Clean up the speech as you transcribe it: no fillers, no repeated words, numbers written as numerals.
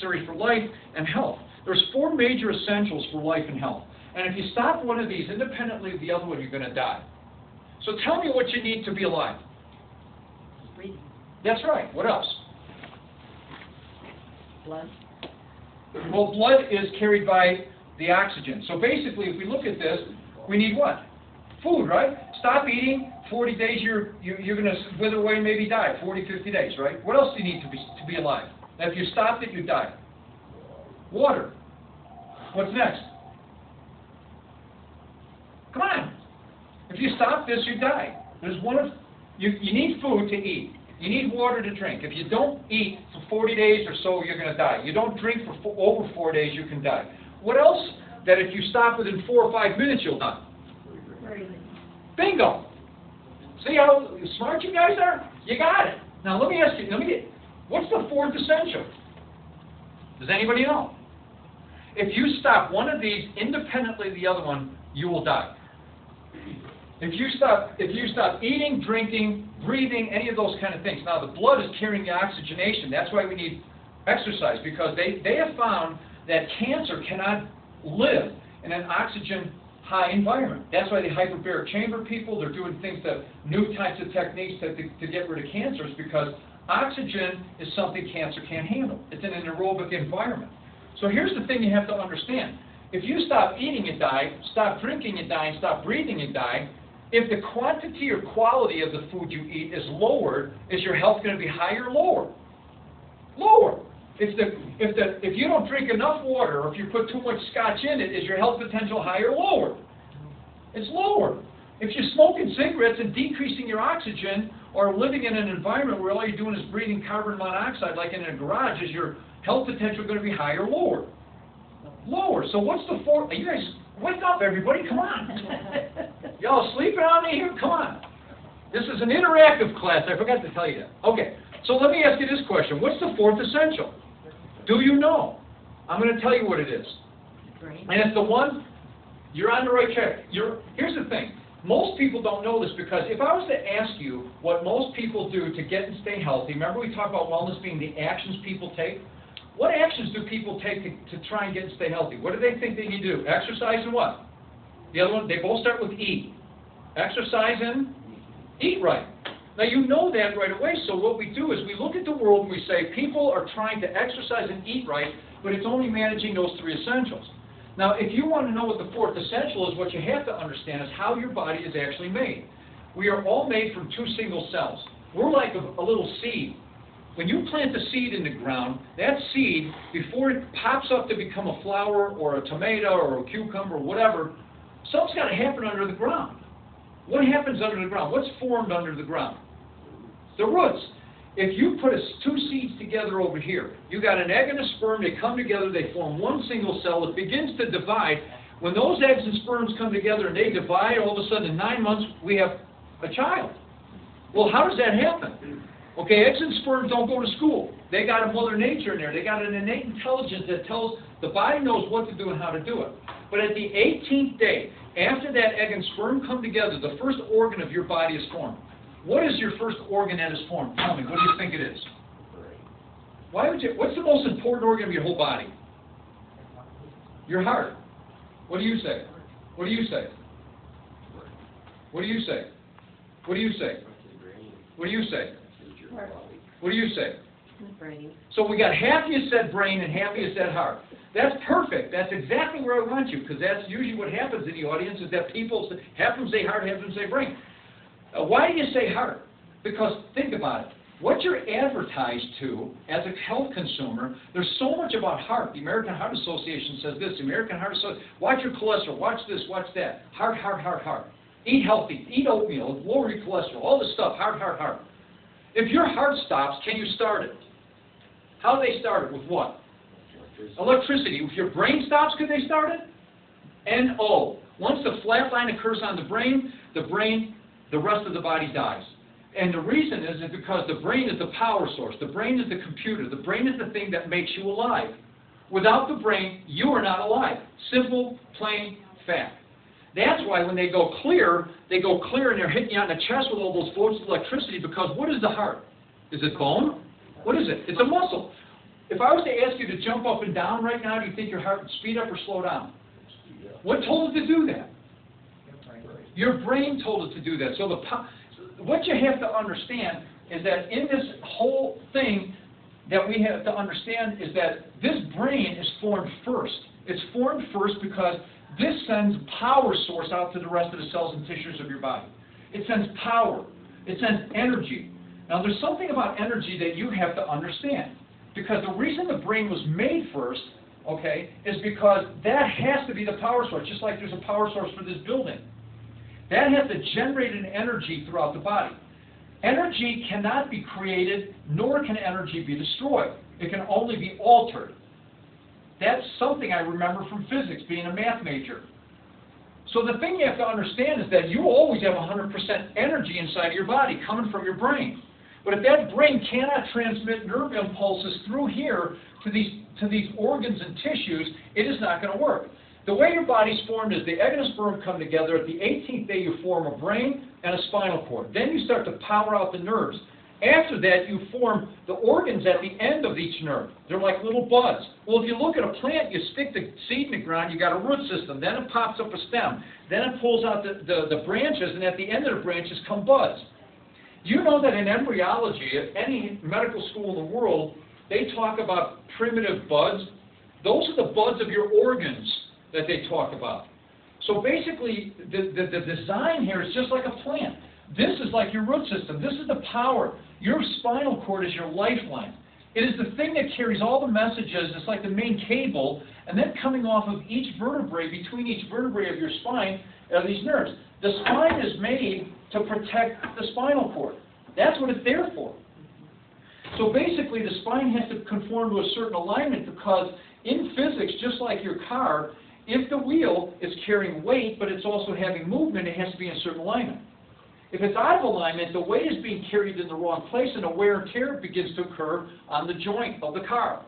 necessary for life and health. There's 4 major essentials for life and health. And if you stop one of these independently of the other one, you're going to die. So tell me what you need to be alive. Breathing. That's right. What else? Blood. Well, blood is carried by the oxygen. So basically, if we look at this, we need what? Food, right? Stop eating, 40 days you're going to wither away and maybe die, 40, 50 days, right? What else do you need to be alive? Now, if you stopped it, you die. Water. What's next? Come on. If you stop this, you die. There's one of you need food to eat. You need water to drink. If you don't eat for 40 days or so, you're going to die. You don't drink for over 4 days, you can die. What else that if you stop within 4 or 5 minutes, you'll die? Bingo. See how smart you guys are? You got it. Now let me ask you, what's the 4th essential? Does anybody know? If you stop one of these independently of the other one, you will die. If you stop eating, drinking, breathing, any of those kind of things. Now the blood is carrying the oxygenation. That's why we need exercise, because they have found that cancer cannot live in an oxygen high environment. That's why they hyperbaric chamber people. They're doing things new types of techniques to get rid of cancers, because oxygen is something cancer can't handle. It's in an aerobic environment. So here's the thing you have to understand. If you stop eating, you die. Stop drinking, you die. And stop breathing, you die. If the quantity or quality of the food you eat is lowered, is your health going to be higher or lower? Lower. If you don't drink enough water, or if you put too much scotch in it, is your health potential higher or lower? It's lower. If you're smoking cigarettes and decreasing your oxygen, or living in an environment where all you're doing is breathing carbon monoxide, like in a garage, is your health potential going to be higher or lower? Lower. So what's the 4th? You guys, wake up, everybody. Come on. Y'all sleeping on me here? Come on. This is an interactive class. I forgot to tell you that. Okay. So let me ask you this question. What's the 4th essential? Do you know? I'm going to tell you what it is. And it's the one, you're on the right track. Here's the thing. Most people don't know this, because if I was to ask you what most people do to get and stay healthy, remember we talked about wellness being the actions people take? What actions do people take to try and get and stay healthy? What do they think they need to do? Exercise and what? The other one, they both start with eat. Exercise and eat right. Now you know that right away, so what we do is we look at the world and we say people are trying to exercise and eat right, but it's only managing those 3 essentials. Now if you want to know what the 4th essential is, what you have to understand is how your body is actually made. We are all made from 2 single cells. We're like a little seed. When you plant a seed in the ground, that seed, before it pops up to become a flower or a tomato or a cucumber or whatever, something's got to happen under the ground. What happens under the ground? What's formed under the ground? The roots. If you put 2 seeds together over here, you got an egg and a sperm, they come together, they form one single cell, it begins to divide. When those eggs and sperms come together and they divide, all of a sudden in 9 months we have a child. Well, how does that happen? Okay, eggs and sperms don't go to school. They got a mother nature in there. They got an innate intelligence that tells the body knows what to do and how to do it. But at the 18th day, after that egg and sperm come together, the first organ of your body is formed. What is your first organ that is formed? Tell me, what do you think it is? What's the most important organ of your whole body? Your heart. What do you say? What do you say? What do you say? What do you say? What do you say? What do you say? Brain. So we got half of you said brain and half of you said heart. That's perfect. That's exactly where I want you, because that's usually what happens in the audience is that people, half of them say heart, half of them say brain. Why do you say heart? Because think about it. What you're advertised to as a health consumer, there's so much about heart. The American Heart Association says this. The American Heart Association, watch your cholesterol, watch this, watch that. Heart, heart, heart, heart. Eat healthy, eat oatmeal, lower your cholesterol, all this stuff, heart, heart, heart. If your heart stops, can you start it? How do they start it? With what? Electricity. If your brain stops, could they start it? NO. Once the flat line occurs on the brain, the rest of the body dies. And the reason is because the brain is the power source. The brain is the computer. The brain is the thing that makes you alive. Without the brain, you are not alive. Simple, plain fact. That's why when they go clear and they're hitting you on the chest with all those volts of electricity, because what is the heart? Is it bone? What is it? It's a muscle. If I was to ask you to jump up and down right now, do you think your heart would speed up or slow down? What told it to do that? Your brain told it to do that. So what you have to understand is that in this whole thing that we have to understand is that this brain is formed first. It's formed first because this sends power source out to the rest of the cells and tissues of your body. It sends power. It sends energy. Now there's something about energy that you have to understand. Because the reason the brain was made first, okay, is because that has to be the power source, just like there's a power source for this building. That has to generate an energy throughout the body. Energy cannot be created, nor can energy be destroyed. It can only be altered. That's something I remember from physics, being a math major. So the thing you have to understand is that you always have 100% energy inside your body coming from your brain. But if that brain cannot transmit nerve impulses through here to these organs and tissues, it is not going to work. The way your body's formed is the egg and the sperm come together. At the 18th day, you form a brain and a spinal cord. Then you start to power out the nerves. After that, you form the organs at the end of each nerve. They're like little buds. Well, if you look at a plant, you stick the seed in the ground, you got a root system. Then it pops up a stem. Then it pulls out the branches, and at the end of the branches come buds. You know that in embryology, at any medical school in the world, they talk about primitive buds. Those are the buds of your organs that they talk about. So basically, the design here is just like a plant. This is like your root system. This is the power. Your spinal cord is your lifeline. It is the thing that carries all the messages. It's like the main cable, and then coming off of each vertebrae, between each vertebrae of your spine, are these nerves. The spine is made to protect the spinal cord. That's what it's there for. So basically, the spine has to conform to a certain alignment because in physics, just like your car, if the wheel is carrying weight, but it's also having movement, it has to be in a certain alignment. If it's out of alignment, the weight is being carried in the wrong place, and a wear and tear begins to occur on the joint of the car.